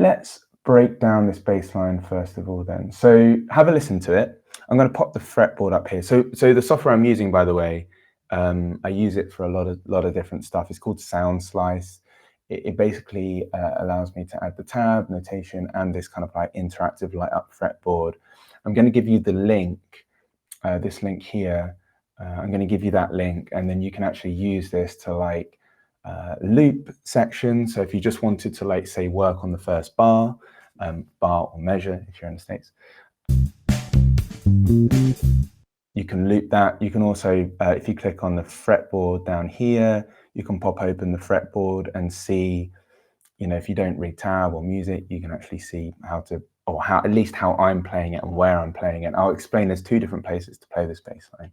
Let's break down this bass line first of all then. So have a listen to it. I'm going to pop the fretboard up here. So the software I'm using, by the way, I use it for a lot of different stuff. It's called Soundslice. It basically allows me to add the tab, notation, and this kind of like interactive light up fretboard. I'm going to give you the link, this link here. I'm going to give you that link, and then you can actually use this to like loop section. So if you just wanted to like say work on the first bar or measure if you're in the States, you can loop that. You can also, if you click on the fretboard down here, you can pop open the fretboard and see, you know, if you don't read tab or music, you can actually see how to, or how, at least how I'm playing it and where I'm playing it. I'll explain there's two different places to play this bass line,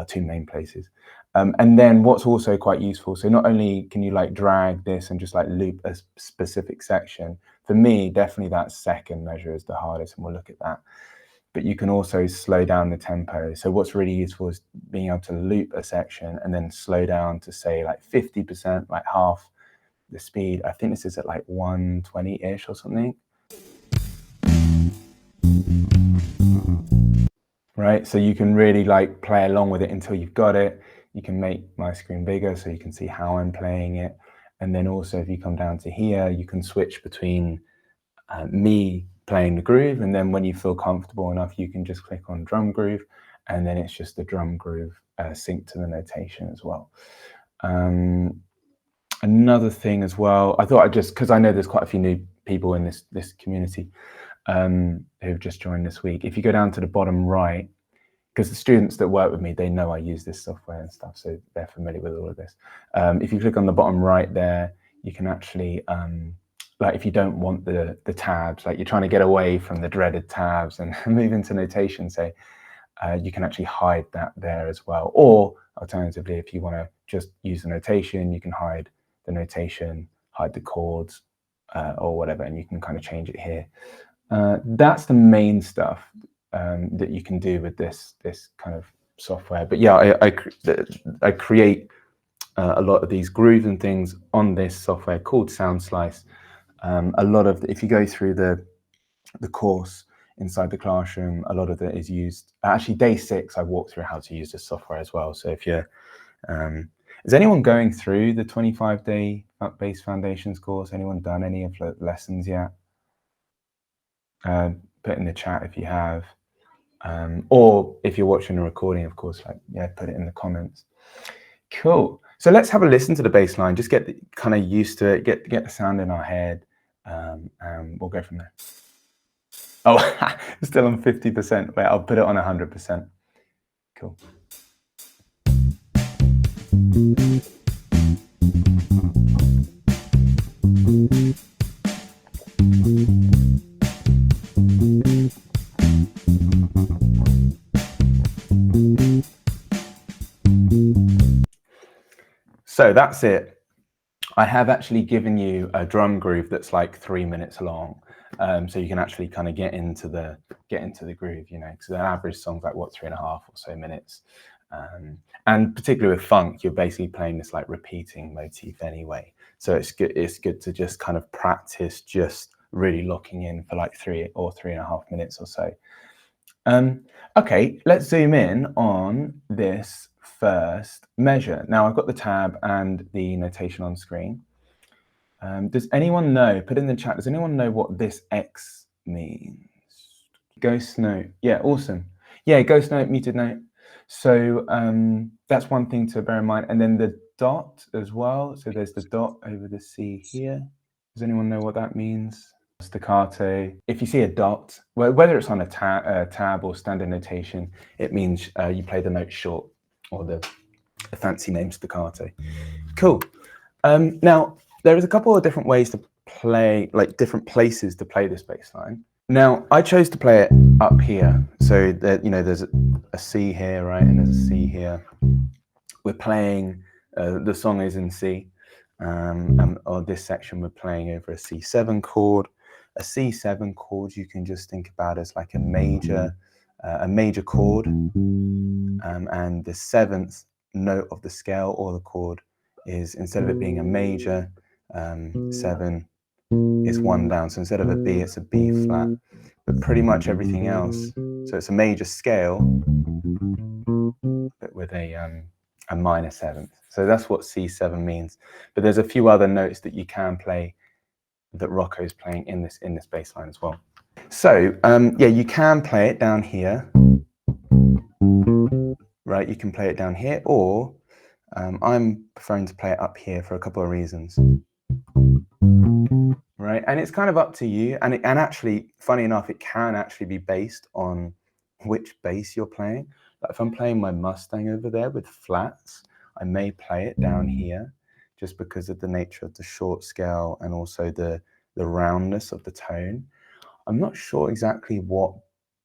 two main places. And then what's also quite useful, so not only can you like drag this and just like loop a specific section, for me, definitely that second measure is the hardest, and we'll loop at that. But you can also slow down the tempo. So what's really useful is being able to loop a section and then slow down to say like 50%, like half the speed. I think this is at like 120-ish or something. Right, so you can really like play along with it until you've got it. You can make my screen bigger so you can see how I'm playing it. And then also if you come down to here, you can switch between me playing the groove, and then when you feel comfortable enough, you can just click on drum groove, and then it's just the drum groove synced to the notation as well. Another thing as well, I thought I'd just, because I know there's quite a few new people in this community who've just joined this week. If you go down to the bottom right, because the students that work with me, they know I use this software and stuff, so they're familiar with all of this. If you click on the bottom right there, you can actually, like if you don't want the tabs, like you're trying to get away from the dreaded tabs and move into notation, say, you can actually hide that there as well. Or alternatively, if you want to just use the notation, you can hide the notation, hide the chords, or whatever, and you can kind of change it here. That's the main stuff that you can do with this kind of software. But yeah, I create a lot of these grooves and things on this software called Soundslice. A lot of, if you go through the course inside the classroom, a lot of it is used. Actually, day 6, I walked through how to use this software as well. So if you're, is anyone going through the 25-day Funk Bass Foundations course? Anyone done any of the lessons yet? Put in the chat if you have, or if you're watching a recording, of course, like, yeah, put it in the comments. Cool. So let's have a listen to the bass line, just get kind of used to it, get the sound in our head, and we'll go from there. Oh, still on 50%. Wait, I'll put it on 100%. Cool. So that's it. I have actually given you a drum groove that's like 3 minutes long, so you can actually kind of get into the groove, you know. So the average song's like what, 3.5 or so minutes, and particularly with funk, you're basically playing this like repeating motif anyway. So it's good to just kind of practice just really locking in for like 3 or 3.5 minutes or so. Okay, let's zoom in on this first measure. Now I've got the tab and the notation on screen. Does anyone know, put in the chat, does anyone know what this X means? Ghost note. Yeah, awesome. Yeah, ghost note, muted note. So that's one thing to bear in mind. And then the dot as well. So there's the dot over the C here. Does anyone know what that means? Staccato. If you see a dot, whether it's on a tab or standard notation, it means you play the note short, or the fancy name staccato. Cool. Now there is a couple of different ways to play, like different places to play this bass line. Now I chose to play it up here, so that, you know, there's a C here, right, and there's a C here. We're playing, the song is in C, and on this section we're playing over a C7 chord. A C7 chord you can just think about as like a major chord, and the 7th note of the scale or the chord is, instead of it being a major 7, is one down. So instead of a B, it's a B flat, but pretty much everything else. So it's a major scale, but with a minor seventh. So that's what C7 means. But there's a few other notes that you can play that Rocco's playing in this bass line as well. So yeah, you can play it down here, right? You can play it down here, or I'm preferring to play it up here for a couple of reasons. Right, and it's kind of up to you, and actually, funny enough, it can actually be based on which bass you're playing. Like if I'm playing my Mustang over there with flats, I may play it down here just because of the nature of the short scale and also the roundness of the tone. I'm not sure exactly what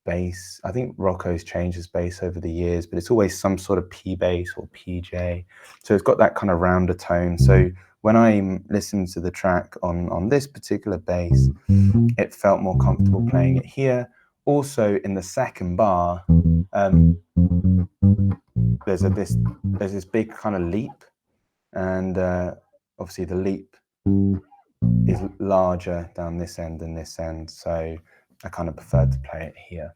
bass. I think Rocco's changed his bass over the years, but it's always some sort of P bass or PJ. So it's got that kind of rounder tone. So when I listened to the track on this particular bass, it felt more comfortable playing it here. Also in the second bar, there's this big kind of leap, and obviously the leap is larger down this end than this end, so I kind of preferred to play it here.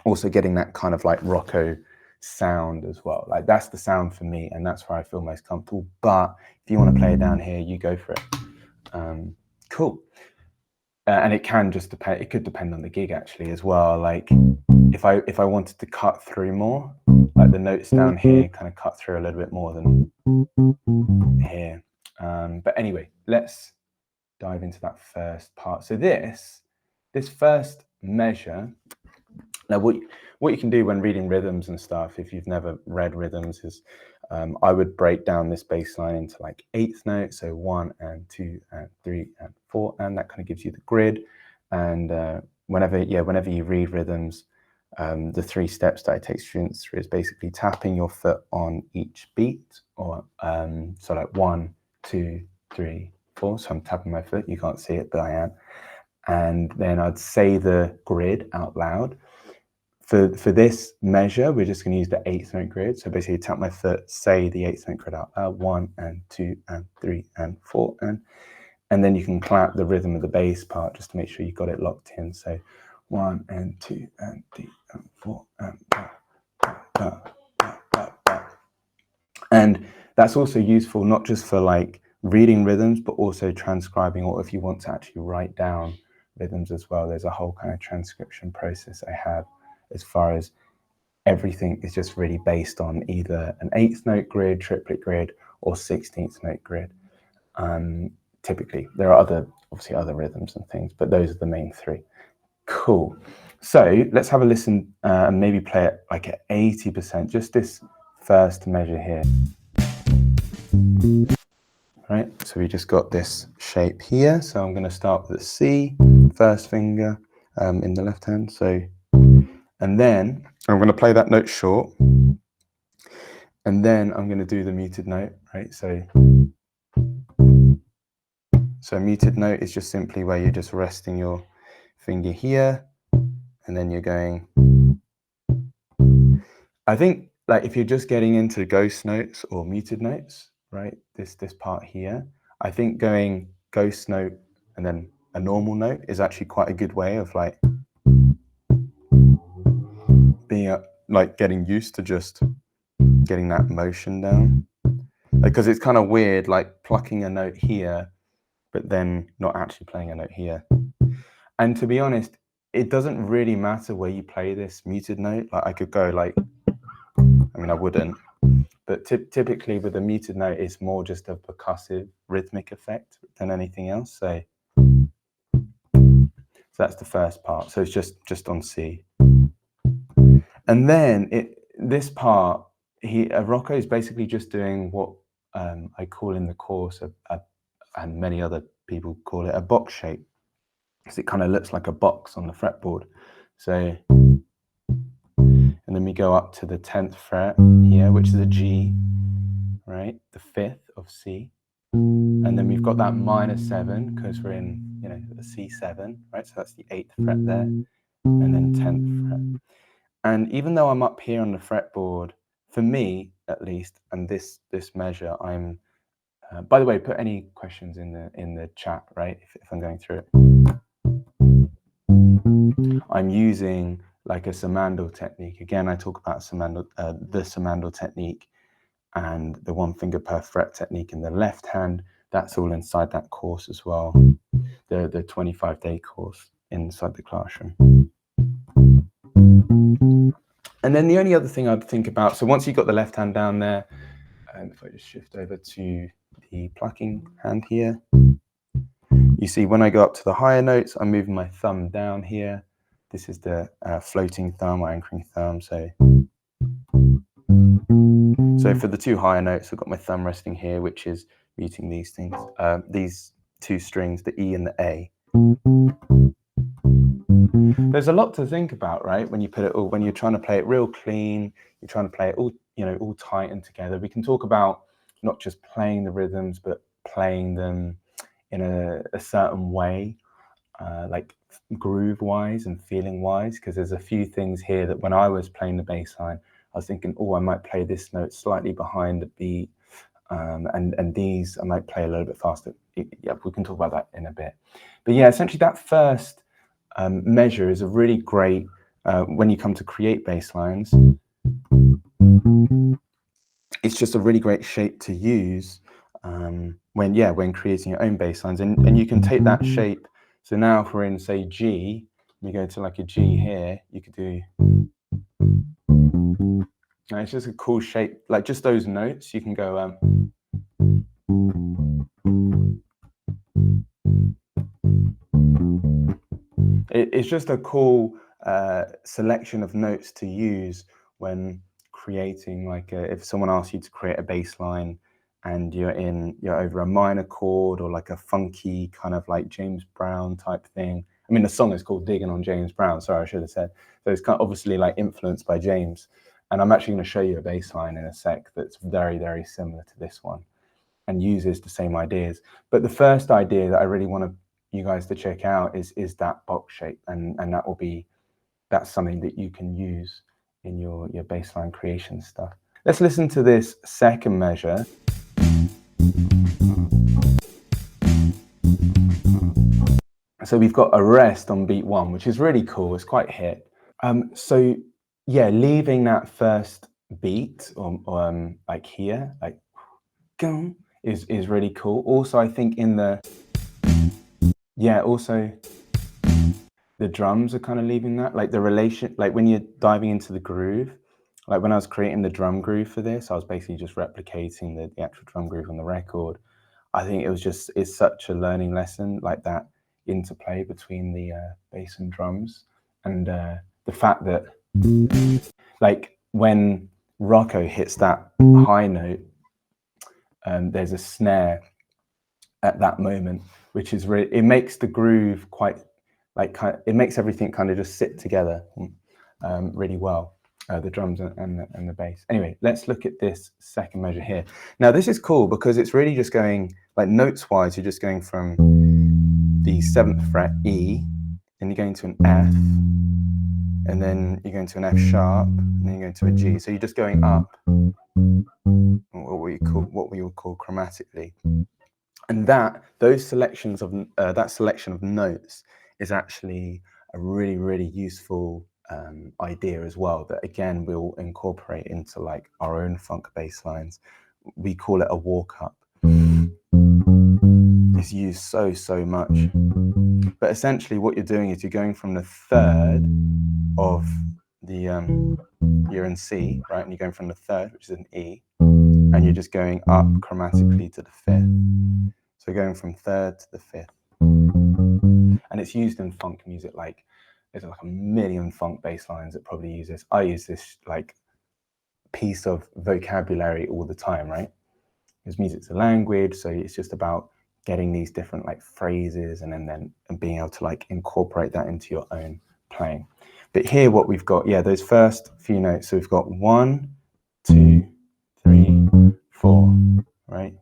Also getting that kind of like Rocco sound as well. Like that's the sound for me, and that's where I feel most comfortable. But if you want to play it down here, you go for it. Cool. And it can just depend. It could depend on the gig actually as well. Like if I wanted to cut through more, like the notes down here kind of cut through a little bit more than here. But anyway, let's dive into that first part. So this first measure. Now, what you can do when reading rhythms and stuff, if you've never read rhythms, is I would break down this bass line into like eighth notes, so 1 and 2 and 3 and 4, and that kind of gives you the grid. And whenever you read rhythms, the 3 steps that I take students through is basically tapping your foot on each beat, or so like 1, 2, 3, 4. So I'm tapping my foot. You can't see it, but I am. And then I'd say the grid out loud. For this measure, we're just going to use the 8th note grid. So basically, tap my foot, say the 8th note grid out loud, 1 and 2 and 3 and 4, and then you can clap the rhythm of the bass part just to make sure you got it locked in. So 1 and 2 and 3 and 4 and ba, ba, ba, ba, ba, ba. And that's also useful not just for like reading rhythms, but also transcribing, or if you want to actually write down rhythms as well. There's a whole kind of transcription process I have, as far as everything is just really based on either an 8th note grid, triplet grid, or 16th note grid. Typically, there are obviously other rhythms and things, but those are the main 3. Cool. So let's have a listen and maybe play it like at 80%, just this first measure here. Right, so we just got this shape here. So I'm going to start with a C, first finger in the left hand. So, and then I'm going to play that note short, and then I'm going to do the muted note, right? So muted note is just simply where you're just resting your finger here, and then you're going. I think like if you're just getting into ghost notes or muted notes, right? This part here, I think going ghost note and then a normal note is actually quite a good way of like being like getting used to just getting that motion down, because it's kind of weird like plucking a note here but then not actually playing a note here. And to be honest, it doesn't really matter where you play this muted note. Like I could go like, I mean I wouldn't, but typically with a muted note it's more just a percussive rhythmic effect than anything else. So that's the first part. So it's just on C. And then this part, Rocco is basically just doing what I call in the course, and many other people call it, a box shape, because it kind of looks like a box on the fretboard. So, and then we go up to the 10th fret here, which is a G, right? The 5th of C. And then we've got that minor 7 because we're in, a C7, right? So that's the 8th fret there, and then 10th fret. And even though I'm up here on the fretboard, for me at least, and this measure, I'm By the way, put any questions in the chat, right? If I'm going through it. I'm using like a Samandal technique. Again, I talk about the Samandal technique and the 1 finger per fret technique in the left hand. That's all inside that course as well. The 25-day course inside the classroom. And then the only other thing I'd think about, so once you've got the left hand down there, and if I just shift over to the plucking hand here, you see when I go up to the higher notes, I'm moving my thumb down here. This is the floating thumb or anchoring thumb. So for the 2 higher notes, I've got my thumb resting here, which is muting these things, these 2 strings, the E and the A. There's a lot to think about, right? When you put it all, when you're trying to play it real clean, you're trying to play it all, all tight and together. We can talk about not just playing the rhythms, but playing them in a certain way, like groove-wise and feeling-wise, because there's a few things here that when I was playing the bass line, I was thinking, oh, I might play this note slightly behind the beat, and these I might play a little bit faster. Yeah, we can talk about that in a bit. But yeah, essentially that first measure is a really great, when you come to create bass lines, it's just a really great shape to use when creating your own bass lines. And you can take that shape. So now if we're in, say, G, we go to like a G here, you could do, it's just a cool shape, like just those notes, you can go, it's just a cool selection of notes to use when creating, like if someone asks you to create a bass line and you're over a minor chord or like a funky kind of like James Brown type thing. I mean, the song is called Diggin on James Brown. Sorry, I should have said. So it's kind of obviously like influenced by James. And I'm actually going to show you a bass line in a sec that's very, very similar to this one and uses the same ideas. But the first idea that I really want you guys to check out is that box shape, and that's something that you can use in your bassline creation stuff. Let's listen to this second measure. So we've got a rest on beat 1, which is really cool. It's quite hip. So yeah, leaving that first beat or like here, like is really cool. Also, I think also the drums are kind of leaving that, like the relation, like when you're diving into the groove, like when I was creating the drum groove for this, I was basically just replicating the actual drum groove on the record. I think it's such a learning lesson, like that interplay between the bass and drums, and the fact that like when Rocco hits that high note, there's a snare at that moment, which is really, it makes the groove quite like it makes everything kind of just sit together really well, the drums and the bass. Anyway, let's look at this second measure here. Now this is cool because it's really just going, like notes wise, you're just going from the 7th fret E, then you're going to an F, and then you're going to an F sharp, and then you're going to a G. So you're just going up, what we would call chromatically. And those selections of that selection of notes is actually a really, really useful idea as well, that again we'll incorporate into like our own funk bass lines. We call it a walk up. It's used so much, but essentially what you're doing is you're going from the 3rd of the you're in C, right, and you're going from the 3rd, which is an E, and you're just going up chromatically to the 5th. So going from 3rd to the 5th, and it's used in funk music. Like there's like a million funk bass lines that probably use this. I use this like piece of vocabulary all the time, right? Because music's a language, so it's just about getting these different like phrases and then being able to like incorporate that into your own playing. But here what we've got, those first few notes. So we've got 1, 2, 3, 4, right?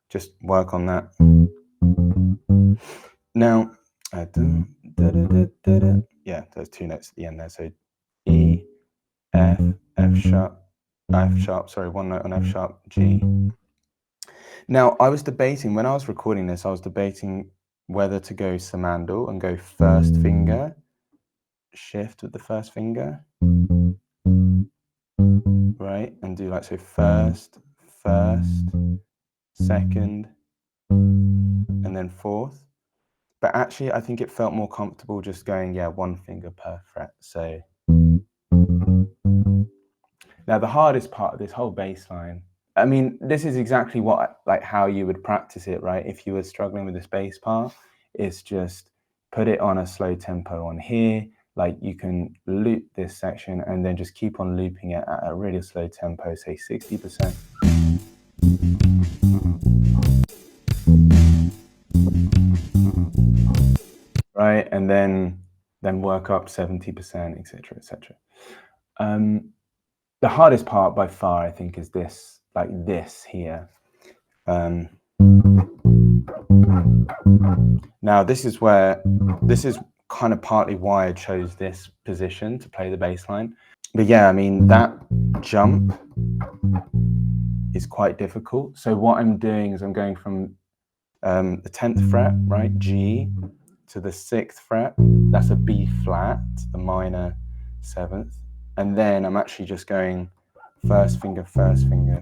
Just work on that. Now, those 2 notes at the end there. So E, F, F sharp, sorry, 1 note on F sharp, G. Now, I was debating, when I was recording this, I was debating whether to go Samandal and go first finger, shift with the first finger, right? And do like, so first, second, and then fourth. But actually, I think it felt more comfortable just going, yeah, one finger per fret. So now the hardest part of this whole bass line, I mean, this is exactly what, like how you would practice it, right? If you were struggling with this bass part, it's just put it on a slow tempo on here. Like you can loop this section and then just keep on looping it at a really slow tempo, say 60%. Right, and then work up 70%, etc., etc. The hardest part by far, I think, is this, like this here. Now, this is kind of partly why I chose this position to play the bass line. But yeah, I mean, that jump is quite difficult. So what I'm doing is I'm going from the 10th fret, right, G, to the 6th fret, that's a B flat, the minor 7th. And then I'm actually just going first finger,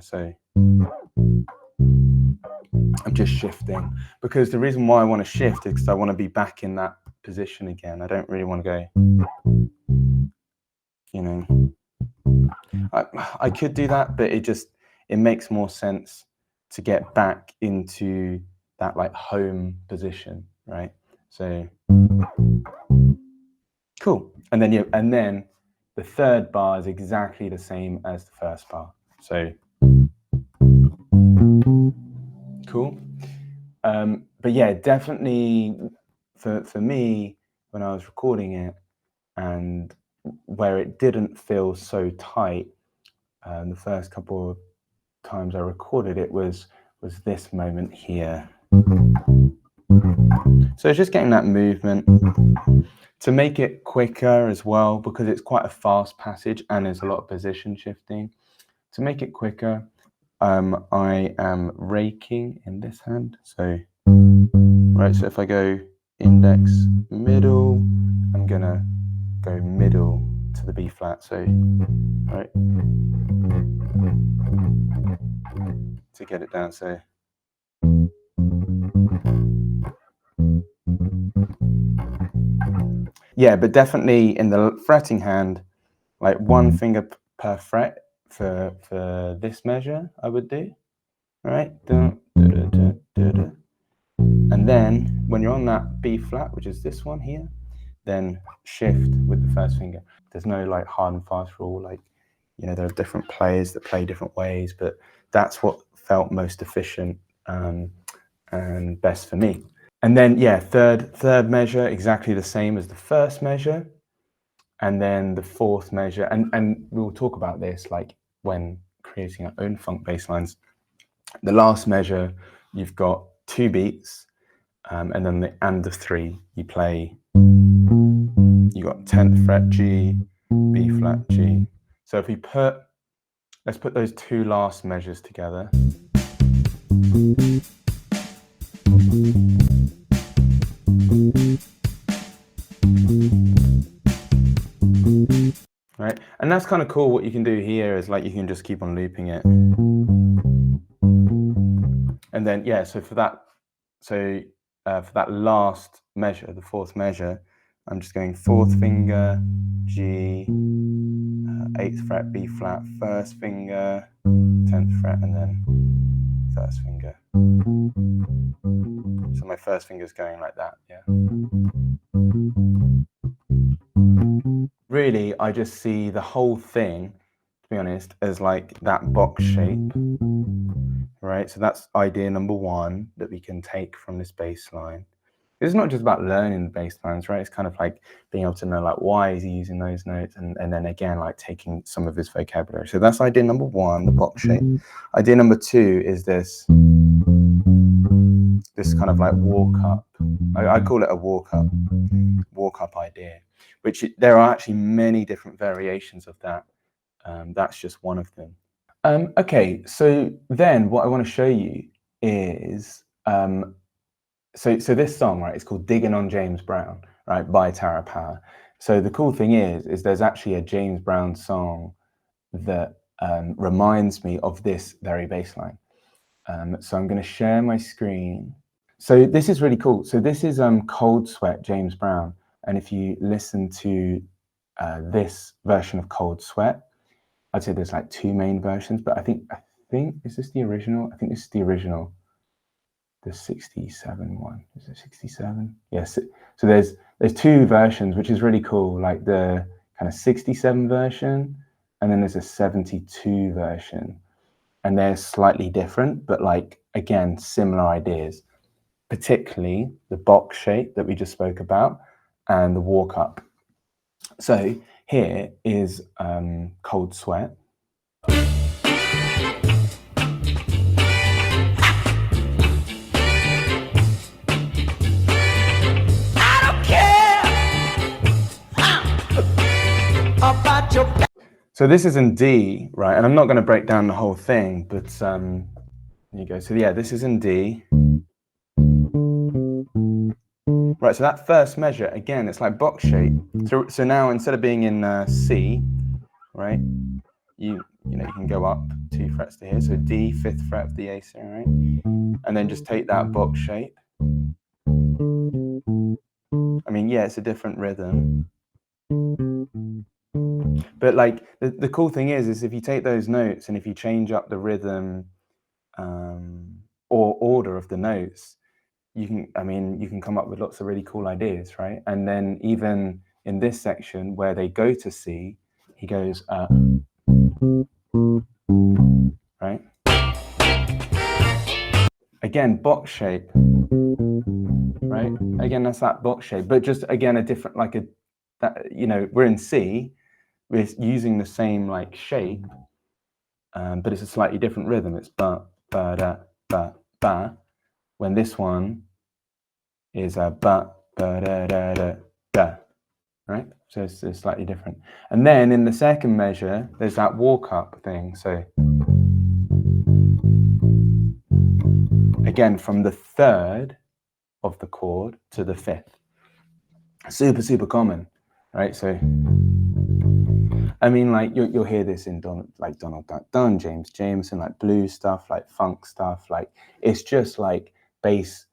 so I'm just shifting, because the reason why I want to shift is because I want to be back in that position again. I don't really want to go, you know, I could do that, but it makes more sense to get back into that like home position, right? So cool. And then the third bar is exactly the same as the first bar. So cool. But yeah, definitely for me, when I was recording it and where it didn't feel so tight, the first couple of times I recorded it was this moment here. So it's just getting that movement. To make it quicker as well, because it's quite a fast passage and there's a lot of position shifting. To make it quicker, I am raking in this hand. So, right, so if I go index, middle, I'm gonna go middle to the B flat. So, right, to get it down. So, yeah, but definitely in the fretting hand, like one finger per fret for this measure, I would do, right? And then when you're on that B flat, which is this one here, then shift with the first finger. There's no like hard and fast rule, like, you know, there are different players that play different ways, but that's what felt most efficient and best for me. And then, yeah, third measure, exactly the same as the first measure. And then the fourth measure, and we'll talk about this like when creating our own funk bass lines. The last measure, you've got 2 beats, and then the and of 3, you play, you got 10th fret G, B flat G. So if we let's put those 2 last measures together. Right, and that's kind of cool. What you can do here is like you can just keep on looping it, and then yeah. So for that last measure, the fourth measure, I'm just going 4th finger G, 8th fret B flat, 1st finger, 10th fret, and then 1st finger. So my 1st finger is going like that, yeah. Really, I just see the whole thing, to be honest, as like that box shape, right? So that's idea number 1 that we can take from this bass line. It's not just about learning the bass lines, right? It's kind of like being able to know like why is he using those notes, and then again like taking some of his vocabulary. So that's idea number 1, the box shape. Idea number 2 is this kind of like walk up. I call it a walk up idea, which there are actually many different variations of that. That's just one of them. Okay, so then what I want to show you is so this song, right, it's called Diggin' on James Brown, right, by Tara Power. So the cool thing is there's actually a James Brown song that reminds me of this very bass line. So I'm going to share my screen. So this is really cool. So this is Cold Sweat, James Brown. And if you listen to this version of Cold Sweat, I'd say there's like two main versions, but I think, is this the original? I think this is the original, the 67 one. Is it 67? Yes. So there's two versions, which is really cool, like the kind of 67 version, and then there's a 72 version. And they're slightly different, but like, again, similar ideas, particularly the box shape that we just spoke about and the walk up. So here is Cold Sweat. So this is in D, right? And I'm not going to break down the whole thing, but there you go. So yeah, this is in D. Right, so that first measure, again, it's like box shape. So now instead of being in C, right, you can go up 2 frets to here. So D, 5th fret of the A string, right? And then just take that box shape. I mean, yeah, it's a different rhythm. But like the cool thing is if you take those notes and if you change up the rhythm or order of the notes, you can come up with lots of really cool ideas, right? And then even in this section where they go to C, he goes right? Again, box shape, right? Again, that's that box shape, but just again a different, like we're in C, we're using the same like shape, but it's a slightly different rhythm. It's ba ba da ba ba, when this one is a ba ba da da da da, right? So it's slightly different. And then in the second measure, there's that walk up thing. So again, from the 3rd of the chord to the 5th, super common, right? So I mean, like you'll hear this in Donald Duck Dunn, James Jameson, like blues stuff, like funk stuff. Like it's just like bass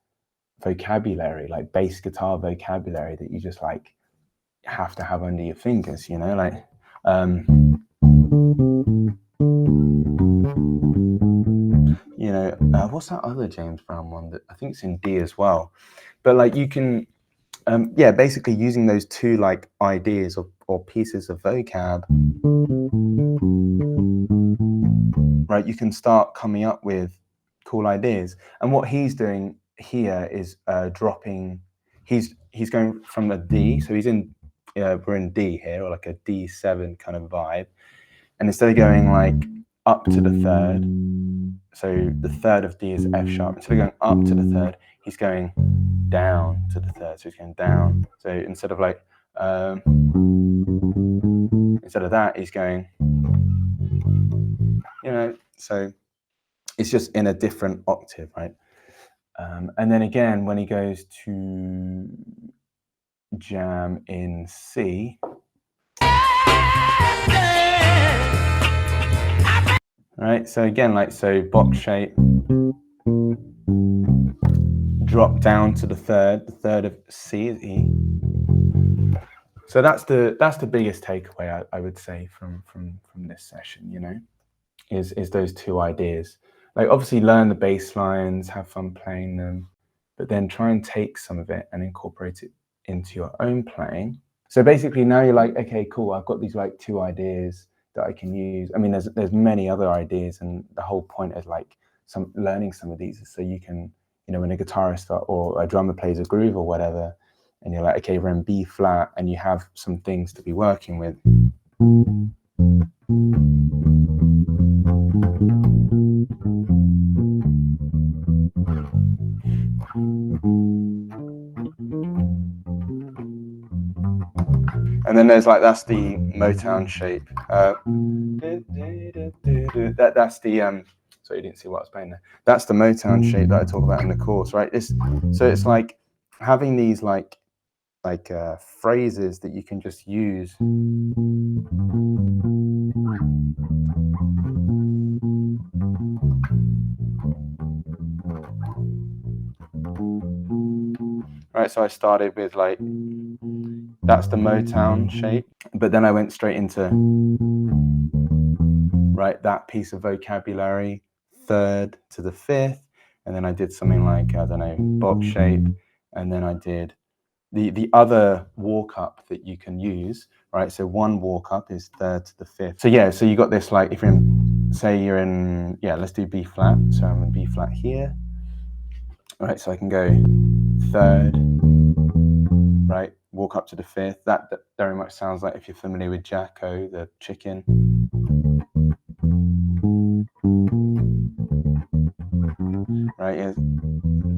vocabulary, like bass guitar vocabulary that you just like have to have under your fingers, like what's that other James Brown one that I think it's in D as well? But like you can basically using those two like ideas or pieces of vocab, right, you can start coming up with cool ideas. And what he's doing here is dropping, he's going from a D, so he's in we're in D here, or like a D7 kind of vibe, and instead of going like up to the 3rd, so the 3rd of D is F sharp, instead of going up to the 3rd, he's going down to the 3rd, so he's going down. So instead of like instead of that, he's going, so it's just in a different octave, right? And then again, when he goes to jam in C, right? So again, like, so box shape, drop down to the 3rd. The 3rd of C is E. So that's the biggest takeaway I would say from this session, is those two ideas. Like obviously learn the bass lines, have fun playing them, but then try and take some of it and incorporate it into your own playing. So basically now you're like, okay, cool, I've got these like 2 ideas that I can use. I mean, there's many other ideas, and the whole point is like learning some of these is so you can, when a guitarist or a drummer plays a groove or whatever, and you're like, okay, we're in B flat, and you have some things to be working with. And then there's like, that's the Motown shape. That's the So you didn't see what I was playing there. That's the Motown shape that I talk about in the course, right? So it's like having these like phrases that you can just use. Right, so I started with like, that's the Motown shape, but then I went straight into, right, that piece of vocabulary, third to the fifth, and then I did something like, I don't know, box shape, and then I did the other walk up that you can use, right? So one walk up is third to the fifth. So yeah, so you got this like, if you're in, say you're in, yeah, let's do B flat. So I'm in B flat here. All right, so I can go third, right? Walk up to the fifth. That very much sounds like, if you're familiar with Jacko, the chicken. Right, yeah,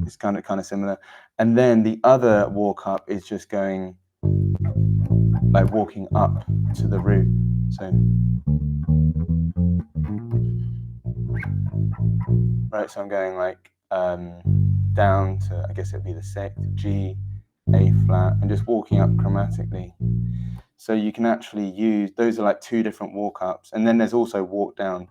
it's kind of similar. And then the other walk up is just going, like walking up to the root. So, right, so I'm going like down to, I guess it'd be the sixth, G, A flat, and just walking up chromatically. So you can actually use, those are like two different walk ups. And then there's also walk down.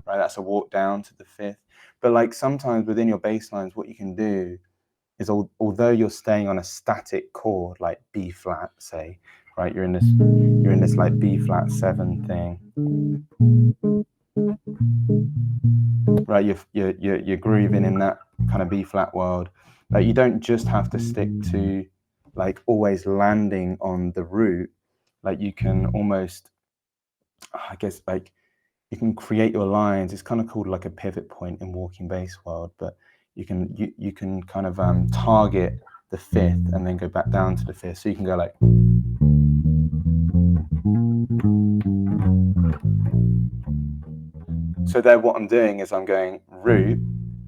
Right, that's a walk down to the fifth. But like sometimes within your bass lines, what you can do is, although you're staying on a static chord like B flat, say, right, you're in this like B flat 7 thing, right? You're grooving in that kind of B flat world. Like you don't just have to stick to like always landing on the root. Like you can almost, I guess, like you can create your lines. It's kind of called like a pivot point in walking bass world, but you can kind of target the fifth and then go back down to the fifth. So you can go like, so there what I'm doing is I'm going root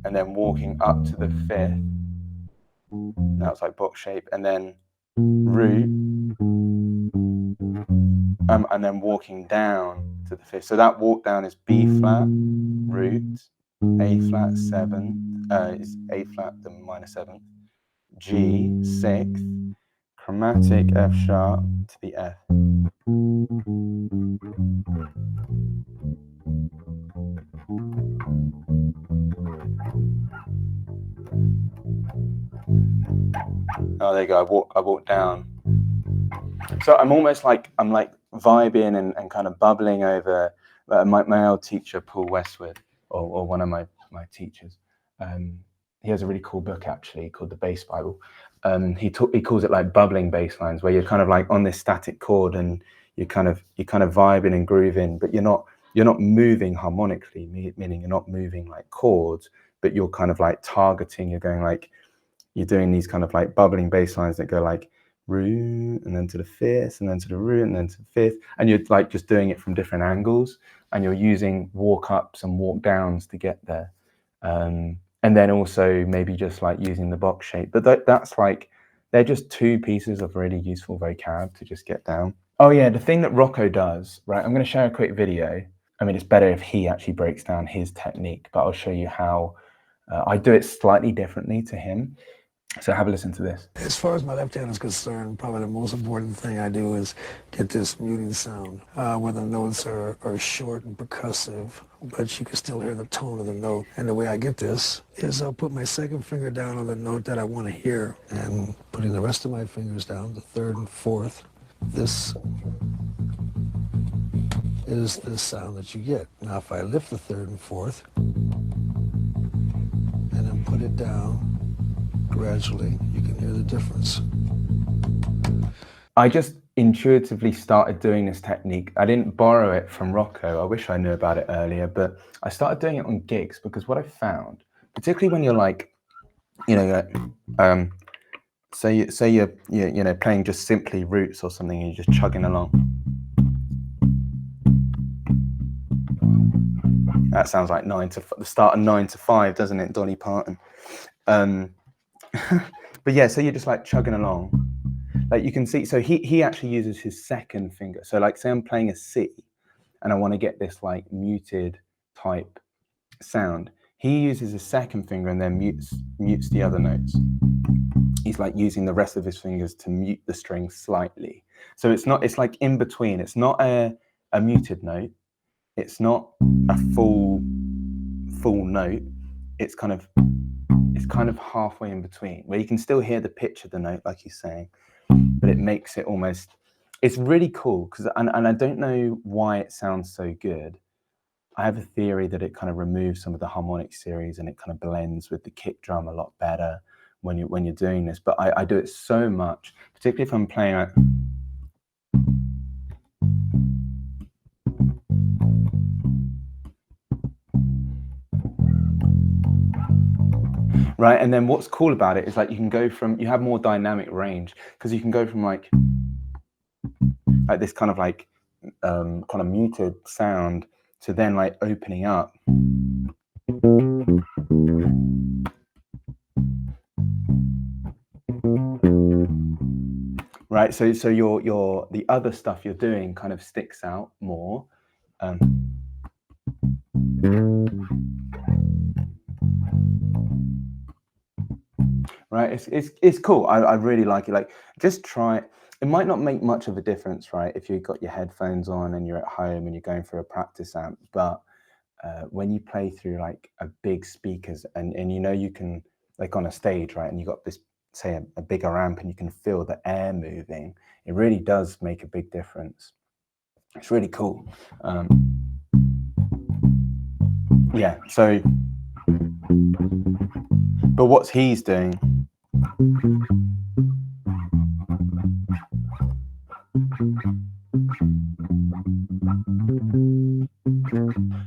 and then walking up to the fifth. Now it's like box shape, and then root, and then walking down to the fifth. So that walk down is B flat, root, A flat 7, is A flat the minor 7th, G 6th, chromatic F sharp to the F. Oh, there you go. I walk down. So I'm almost like, I'm like vibing and kind of bubbling over my old teacher, Paul Westwood, or one of my teachers. He has a really cool book actually called The Bass Bible. He calls it like bubbling bass lines, where you're kind of like on this static chord and you're kind of vibing and grooving, but you're not moving harmonically, meaning you're not moving like chords, but you're kind of like targeting. You're going like, you're doing these kind of like bubbling bass lines that go like root and then to the fifth and then to the root and then to the fifth, and you're like just doing it from different angles, and you're using walk ups and walk downs to get there, and then also maybe just like using the box shape. But that's like, they're just two pieces of really useful vocab to just get down. Oh yeah, the thing that Rocco does, right, I'm going to share a quick video. I mean, it's better if he actually breaks down his technique, but I'll show you how I do it slightly differently to him. So have a listen to this. As far as my left hand is concerned, probably the most important thing I do is get this muting sound, where the notes are short and percussive, but you can still hear the tone of the note. And the way I get this is I'll put my second finger down on the note that I want to hear, and putting the rest of my fingers down, the third and fourth. This is the sound that you get. Now if I lift the third and fourth, and then put it down, gradually, you can hear the difference. I just intuitively started doing this technique. I didn't borrow it from Rocco. I wish I knew about it earlier, but I started doing it on gigs because what I found, particularly when you're like, you know, say you're playing just simply roots or something, and you're just chugging along. That sounds like the start of 9 to 5, doesn't it, Dolly Parton? But yeah, so you're just like chugging along, like you can see. So he actually uses his second finger. So like, say I'm playing a C and I want to get this like muted type sound. He uses his second finger and then mutes the other notes. He's like using the rest of his fingers to mute the string slightly. So it's like in between. It's not a muted note. It's not a full note. It's kind of halfway in between, where you can still hear the pitch of the note, like he's saying, but it makes it almost, it's really cool, because and I don't know why it sounds so good. I have a theory that it kind of removes some of the harmonic series and it kind of blends with the kick drum a lot better when you're doing this. But I do it so much, particularly if I'm playing like, right? And then what's cool about it is like you have more dynamic range, because you can go from like this kind of like kind of muted sound to then like opening up. Right, so your the other stuff you're doing kind of sticks out more. Right, it's cool. I really like it. Like, just try it. It might not make much of a difference, right, if you've got your headphones on and you're at home and you're going for a practice amp, but when you play through like a big speakers and you know you can, like on a stage, right, and you got this, say a bigger amp, and you can feel the air moving, it really does make a big difference. It's really cool. Yeah, so, but what's he's doing,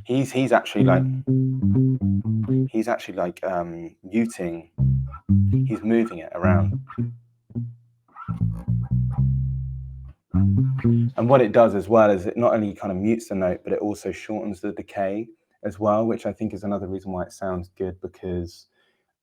he's actually like muting, he's moving it around. And what it does as well is it not only kind of mutes the note, but it also shortens the decay as well, which I think is another reason why it sounds good, because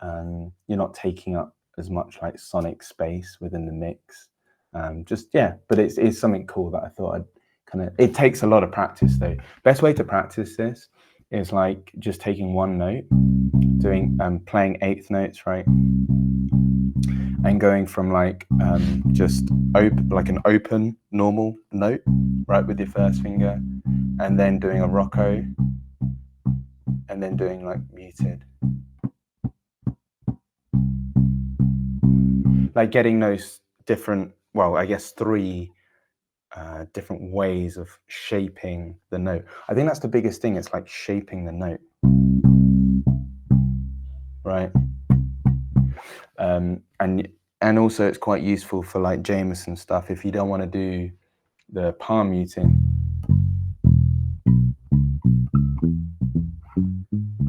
you're not taking up as much like sonic space within the mix. But it's something cool that I thought I'd kind of, it takes a lot of practice though. Best way to practice this is like just taking one note, doing playing eighth notes, right, and going from like just open, like an open normal note, right, with your first finger, and then doing a Rocco, and then doing like muted, like getting those different, well, I guess 3 different ways of shaping the note. I think that's the biggest thing. It's like shaping the note, right? And also it's quite useful for like Jameson stuff if you don't want to do the palm muting,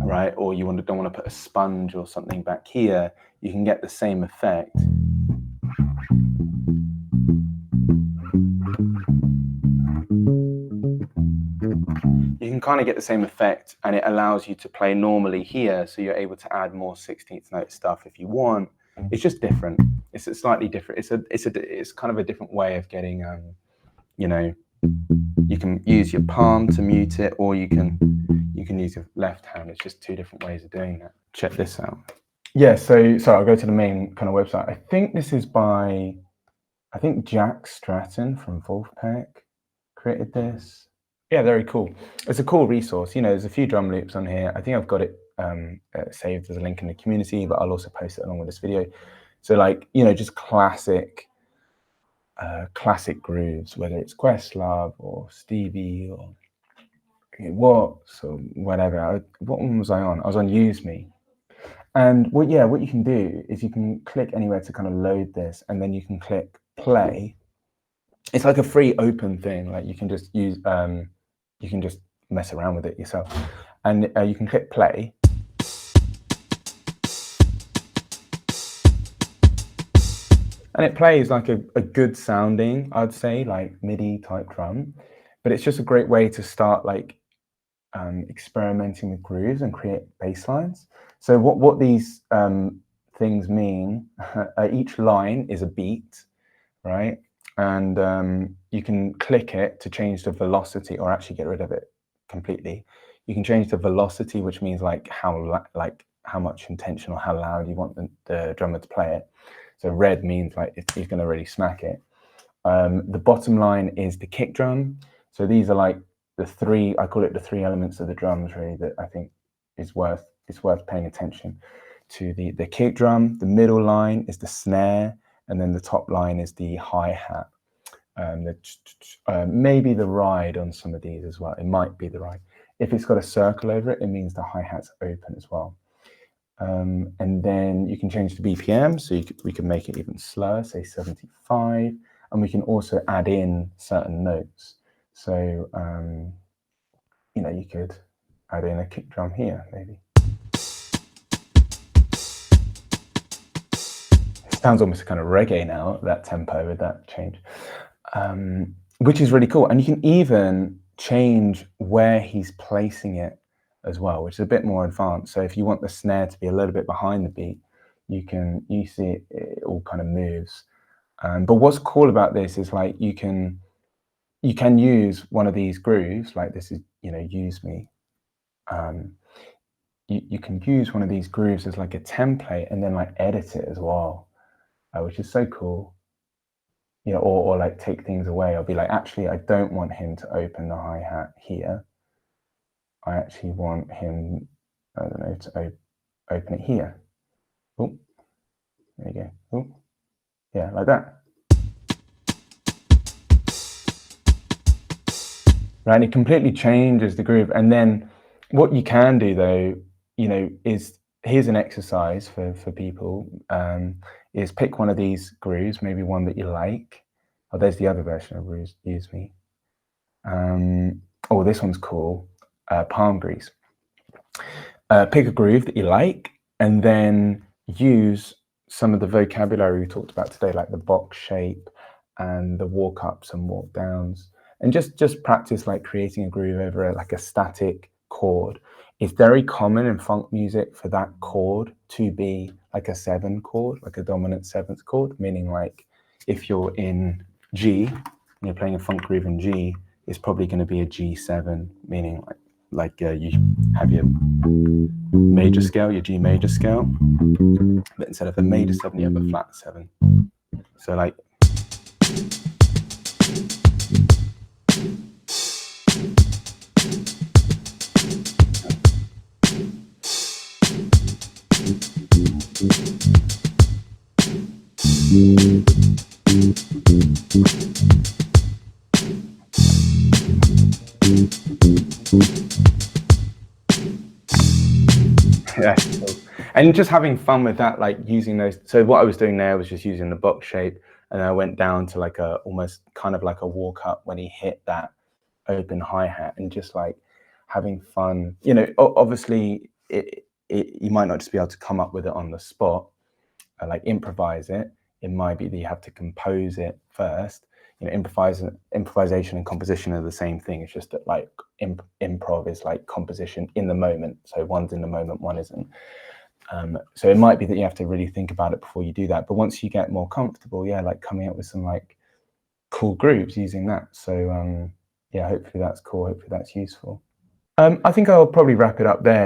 right? Or you don't want to put a sponge or something back here. You can get the same effect. You can kind of get the same effect, and it allows you to play normally here, so you're able to add more 16th note stuff if you want. It's just different. It's a slightly different. It's kind of a different way of getting. You know, you can use your palm to mute it, or you can use your left hand. It's just 2 different ways of doing that. Check this out. Yeah. So I'll go to the main kind of website. I think this is by, I think Jack Stratton from Wolfpack created this. Yeah, very cool. It's a cool resource. You know, there's a few drum loops on here. I think I've got it saved as a link in the community, but I'll also post it along with this video. So like, you know, just classic grooves, whether it's Questlove or Stevie or Watts or whatever. What one was I on? I was on Use Me. And what you can do is you can click anywhere to kind of load this, and then you can click play. It's like a free open thing. Like you can just use, you can just mess around with it yourself, and you can click play. And it plays like a good sounding, I'd say, like MIDI type drum, but it's just a great way to start like experimenting with grooves and create bass lines. So what these things mean, each line is a beat, right? And you can click it to change the velocity or actually get rid of it completely. You can change the velocity, which means like how much intention or how loud you want the drummer to play it. So red means like if he's going to really smack it. The bottom line is the kick drum. So these are like the three, I call it the three elements of the drums really that I think is worth paying attention to. The kick drum, the middle line is the snare, and then the top line is the hi-hat. Maybe the ride on some of these as well. It might be the ride. If it's got a circle over it, it means the hi-hat's open as well. And then you can change the BPM, so we can make it even slower, say 75, and we can also add in certain notes. So, you know, you could add in a kick drum here, maybe. It sounds almost kind of reggae now, that tempo with that change, which is really cool. And you can even change where he's placing it as well, which is a bit more advanced. So if you want the snare to be a little bit behind the beat, you see it all kind of moves. But what's cool about this is like you can use one of these grooves, like this is, you know, use me. You can use one of these grooves as like a template and then like edit it as well, which is so cool. You know, or like take things away. I'll be like, actually, I don't want him to open the hi-hat here. I actually want him, I don't know, to open it here. Oh, there you go. Oh, yeah, like that. Right, and it completely changes the groove. And then what you can do though, you know, is here's an exercise for people, is pick one of these grooves, maybe one that you like. Oh, there's the other version of Use Me. Oh, this one's cool. Palm grease. Pick a groove that you like and then use some of the vocabulary we talked about today, like the box shape and the walk ups and walk downs, and just practice like creating a groove over like a static chord. It's very common in funk music for that chord to be like a 7 chord, like a dominant 7th chord, meaning like if you're in G and you're playing a funk groove in G, it's probably going to be a G7, meaning like you have your major scale, your G major scale, but instead of a major 7, you have a flat 7. So like, yeah, and just having fun with that, like using those. So what I was doing there was just using the box shape, and I went down to like a almost kind of like a walk up when he hit that open hi-hat, and just like having fun. You know, obviously you might not just be able to come up with it on the spot, like improvise it. It might be that you have to compose it first. You know, improvisation and composition are the same thing. It's just that like improv is like composition in the moment. So one's in the moment, one isn't. So it might be that you have to really think about it before you do that. But once you get more comfortable, yeah, like coming up with some like cool grooves using that. So yeah, hopefully that's cool. Hopefully that's useful. I think I'll probably wrap it up there.